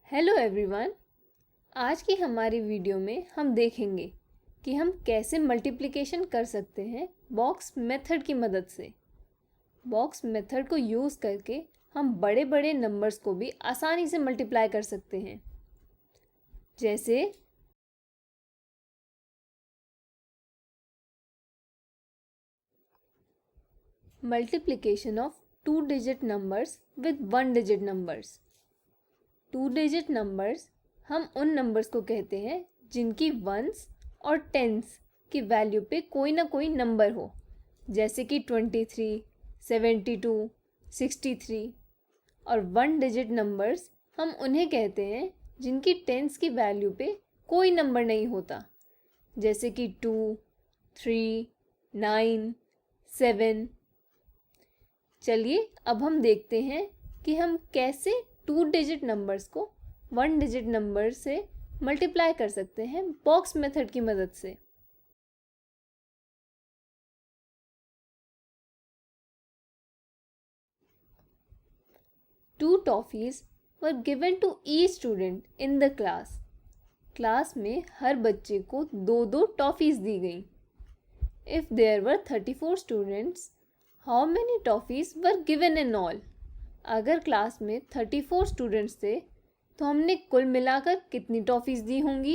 Hello everyone. आज की हमारी वीडियो में हम देखेंगे कि हम कैसे मल्टीप्लिकेशन कर सकते हैं बॉक्स मेथड की मदद से। बॉक्स मेथड को यूज़ करके हम बड़े बड़े नंबर्स को भी आसानी से मल्टीप्लाई कर सकते हैं। जैसे multiplication of 2 digit numbers with 1 digit numbers. 2 digit numbers हम उन नंबर्स को कहते हैं जिनकी वंस और टेंस की वैल्यू पे कोई ना कोई नंबर हो, जैसे कि 23, 72, 63। और 1 डिजिट नंबर्स हम उन्हें कहते हैं जिनकी टेंस की वैल्यू पे कोई नंबर नहीं होता, जैसे कि 2, 3, 9, 7। चलिए अब हम देखते हैं कि हम कैसे 2 डिजिट नंबर्स को 1 डिजिट नंबर से मल्टीप्लाई कर सकते हैं बॉक्स मेथड की मदद से। Two toffees were given to each student in the class. Class में हर बच्चे को दो दो टॉफ़ीज़ दी गई। If there were 34 students, how many toffees were given in all? अगर क्लास में 34 स्टूडेंट्स थे तो हमने कुल मिलाकर कितनी टॉफ़ीज़ दी होंगी?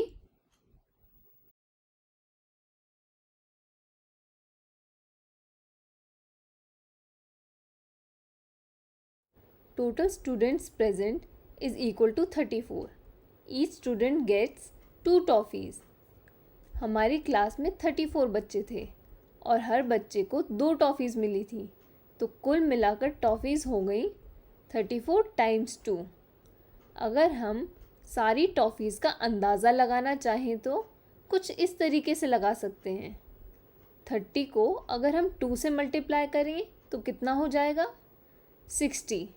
Total students present is equal to 34. Each student gets 2 toffees. हमारी क्लास में 34 बच्चे थे और हर बच्चे को 2 टॉफ़ीज़ मिली थी, तो कुल मिलाकर टॉफ़ीज़ हो गई 34 टाइम्स 2। अगर हम सारी टॉफ़ीज़ का अंदाज़ा लगाना चाहें तो कुछ इस तरीके से लगा सकते हैं। 30 को अगर हम 2 से मल्टीप्लाई करें तो कितना हो जाएगा? 60।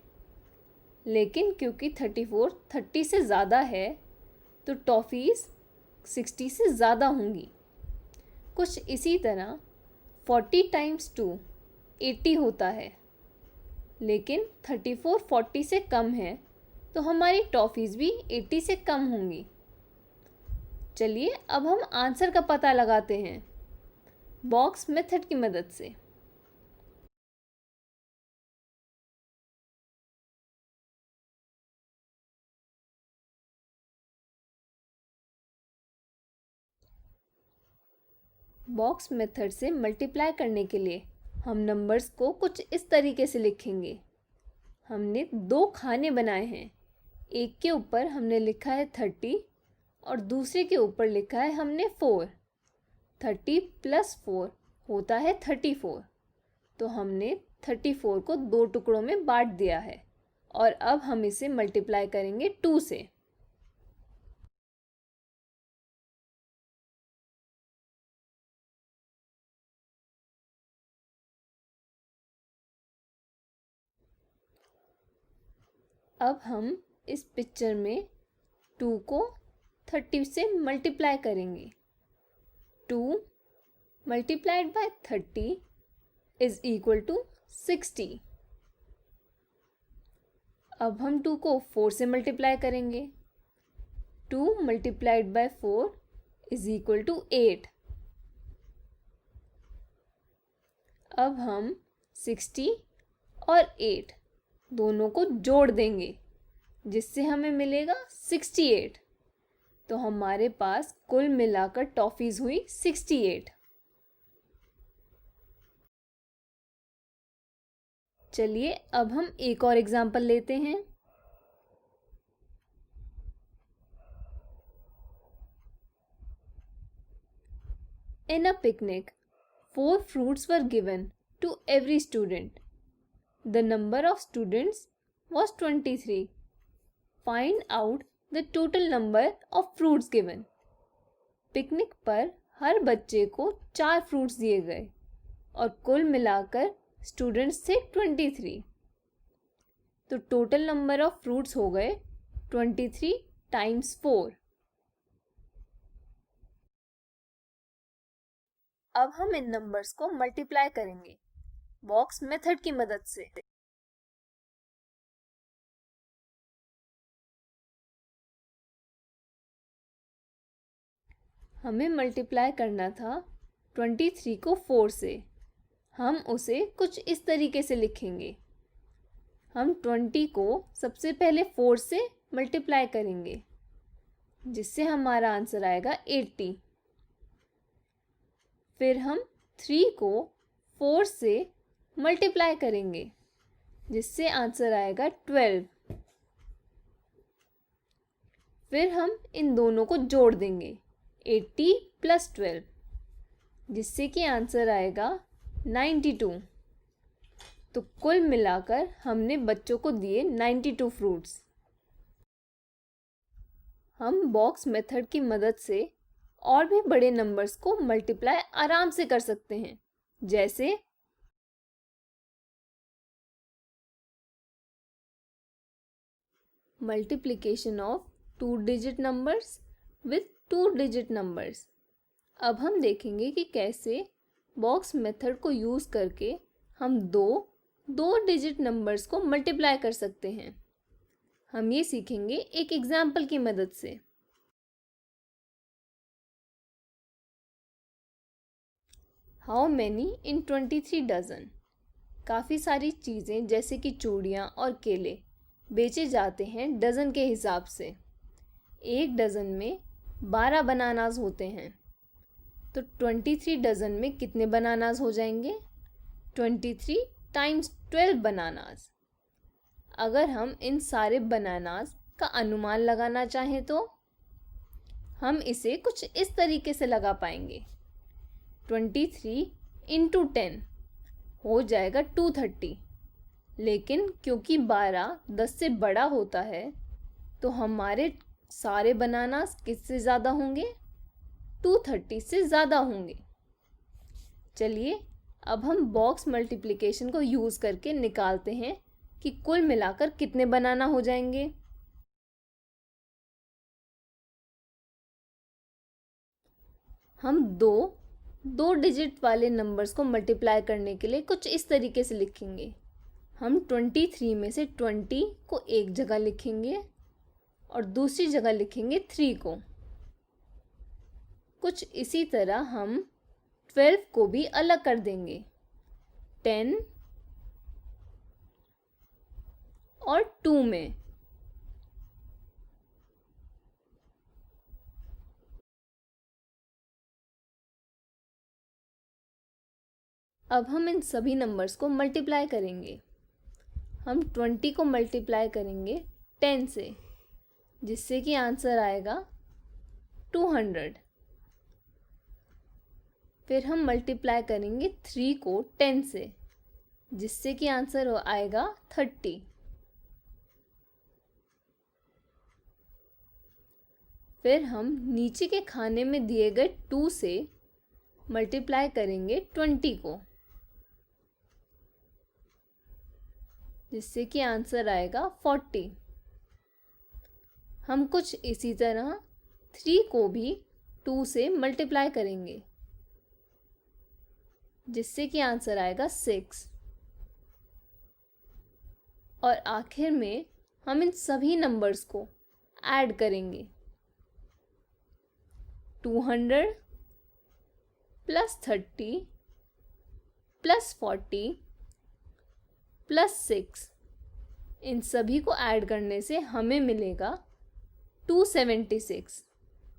लेकिन क्योंकि 34 30 से ज़्यादा है तो टॉफ़ीज़ 60 से ज़्यादा होंगी। कुछ इसी तरह 40 टाइम्स 2 80 होता है, लेकिन 34 40 से कम है तो हमारी टॉफ़ीज़ भी 80 से कम होंगी। चलिए अब हम आंसर का पता लगाते हैं बॉक्स मेथड की मदद से। बॉक्स मेथड से मल्टीप्लाई करने के लिए हम नंबर्स को कुछ इस तरीके से लिखेंगे। हमने 2 खाने बनाए हैं। एक के ऊपर हमने लिखा है 30 और दूसरे के ऊपर लिखा है हमने 4। 30 + 4 होता है 34। तो हमने 34 को 2 टुकड़ों में बांट दिया है और अब हम इसे मल्टीप्लाई करेंगे 2 से। अब हम इस पिक्चर में 2 को 30 से मल्टीप्लाई करेंगे। 2 multiplied by 30 is equal to 60। अब हम 2 को 4 से मल्टीप्लाई करेंगे। 2 multiplied by 4 is equal to 8। अब हम 60 और 8 दोनों को जोड़ देंगे, जिससे हमें मिलेगा 68। तो हमारे पास कुल मिलाकर टॉफ़ीज़ हुई 68। चलिए अब हम एक और एग्जाम्पल लेते हैं। In a picnic, 4 fruits were given to every student. The number of students was 23. Find out the total number of fruits given. Picnic पर हर बच्चे को 4 फ्रूट्स दिए गए और कुल मिलाकर स्टूडेंट्स थे 23। तो टोटल नंबर ऑफ फ्रूट्स हो गए 23 टाइम्स 4। अब हम इन नंबर्स को मल्टीप्लाई करेंगे बॉक्स मेथड की मदद से। हमें मल्टीप्लाई करना था 23 को 4 से। हम उसे कुछ इस तरीके से लिखेंगे। हम 20 को सबसे पहले 4 से मल्टीप्लाई करेंगे, जिससे हमारा आंसर आएगा 80। फिर हम 3 को 4 से मल्टीप्लाई करेंगे, जिससे आंसर आएगा 12। फिर हम इन दोनों को जोड़ देंगे 80 + 12, जिससे कि आंसर आएगा 92। तो कुल मिलाकर हमने बच्चों को दिए 92 फ्रूट्स। हम बॉक्स मेथड की मदद से और भी बड़े नंबर्स को मल्टीप्लाई आराम से कर सकते हैं, जैसे multiplication of 2 digit numbers with 2 digit numbers. अब हम देखेंगे कि कैसे बॉक्स मेथड को यूज़ करके हम दो डिजिट नंबर्स को मल्टीप्लाई कर सकते हैं। हम ये सीखेंगे एक एग्जाम्पल की मदद से। How many in 23 dozen. काफ़ी सारी चीज़ें जैसे कि चूड़ियाँ और केले बेचे जाते हैं डज़न के हिसाब से। एक डज़न में 12 बनानास होते हैं, तो 23 डज़न में कितने बनानास हो जाएंगे? 23 × 12 बनानास। अगर हम इन सारे बनानास का अनुमान लगाना चाहें तो हम इसे कुछ इस तरीके से लगा पाएंगे। 23 × 10 हो जाएगा 230, लेकिन क्योंकि 12 10 से बड़ा होता है, तो हमारे सारे बनानास किससे ज़्यादा होंगे? 230 से ज़्यादा होंगे। चलिए अब हम बॉक्स मल्टीप्लिकेशन को यूज़ करके निकालते हैं कि कुल मिलाकर कितने बनाना हो जाएंगे। हम दो डिजिट वाले नंबर्स को मल्टीप्लाई करने के लिए कुछ इस तरीके से लिखेंगे। हम 23 में से 20 को एक जगह लिखेंगे और दूसरी जगह लिखेंगे 3 को। कुछ इसी तरह हम 12 को भी अलग कर देंगे 10 और 2 में। अब हम इन सभी नंबर्स को मल्टीप्लाई करेंगे। हम 20 को मल्टीप्लाई करेंगे 10 से, जिससे कि आंसर आएगा 200। फिर हम मल्टीप्लाई करेंगे 3 को 10 से, जिससे कि आंसर आएगा 30। फिर हम नीचे के खाने में दिए गए 2 से मल्टीप्लाई करेंगे 20 को, जिससे कि आंसर आएगा 40। हम कुछ इसी तरह 3 को भी 2 से मल्टीप्लाई करेंगे, जिससे कि आंसर आएगा 6। और आखिर में हम इन सभी नंबर्स को ऐड करेंगे। 200 + 30 + 40 + 6, इन सभी को ऐड करने से हमें मिलेगा 276।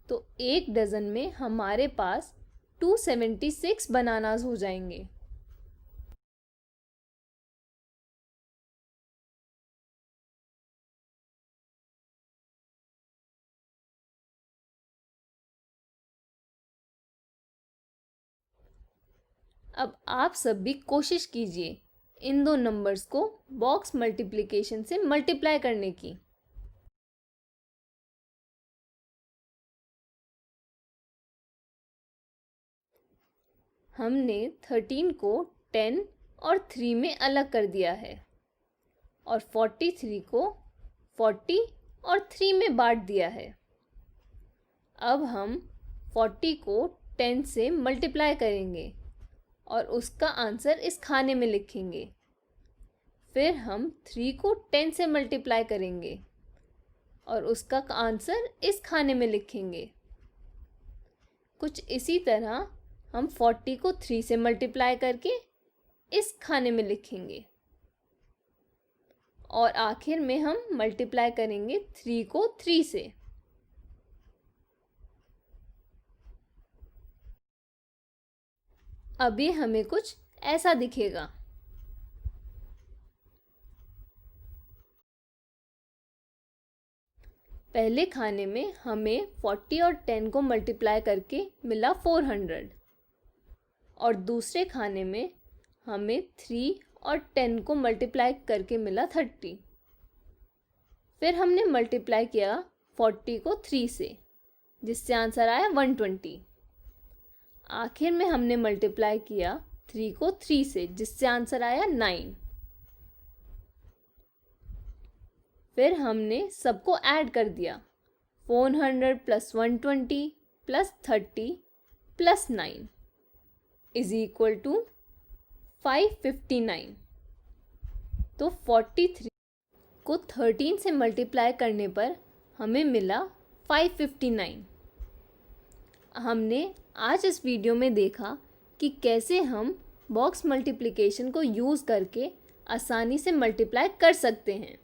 तो एक डज़न में हमारे पास 276 बनानास हो जाएंगे। अब आप सब भी कोशिश कीजिए इन दो नंबर्स को बॉक्स मल्टीप्लिकेशन से मल्टीप्लाई करने की। हमने 13 को 10 और 3 में अलग कर दिया है और 43 को 40 और 3 में बांट दिया है। अब हम 40 को 10 से मल्टीप्लाई करेंगे और उसका आंसर इस खाने में लिखेंगे। फिर हम 3 को 10 से मल्टीप्लाई करेंगे और उसका आंसर इस खाने में लिखेंगे। कुछ इसी तरह हम 40 को 3 से मल्टीप्लाई करके इस खाने में लिखेंगे और आखिर में हम मल्टीप्लाई करेंगे 3 को 3 से। अब ये हमें कुछ ऐसा दिखेगा। पहले खाने में हमें 40 और 10 को मल्टीप्लाई करके मिला 400 और दूसरे खाने में हमें 3 और 10 को मल्टीप्लाई करके मिला 30। फिर हमने मल्टीप्लाई किया 40 को 3 से, जिससे आंसर आया 120। आखिर में हमने मल्टीप्लाई किया 3 को 3 से, जिससे आंसर आया 9। फिर हमने सबको ऐड कर दिया, 400 plus 120 plus 30 plus 9 is equal to 559। तो 43 को 13 से मल्टीप्लाई करने पर हमें मिला 559। हमने आज इस वीडियो में देखा कि कैसे हम बॉक्स मल्टीप्लिकेशन को यूज़ करके आसानी से मल्टीप्लाई कर सकते हैं।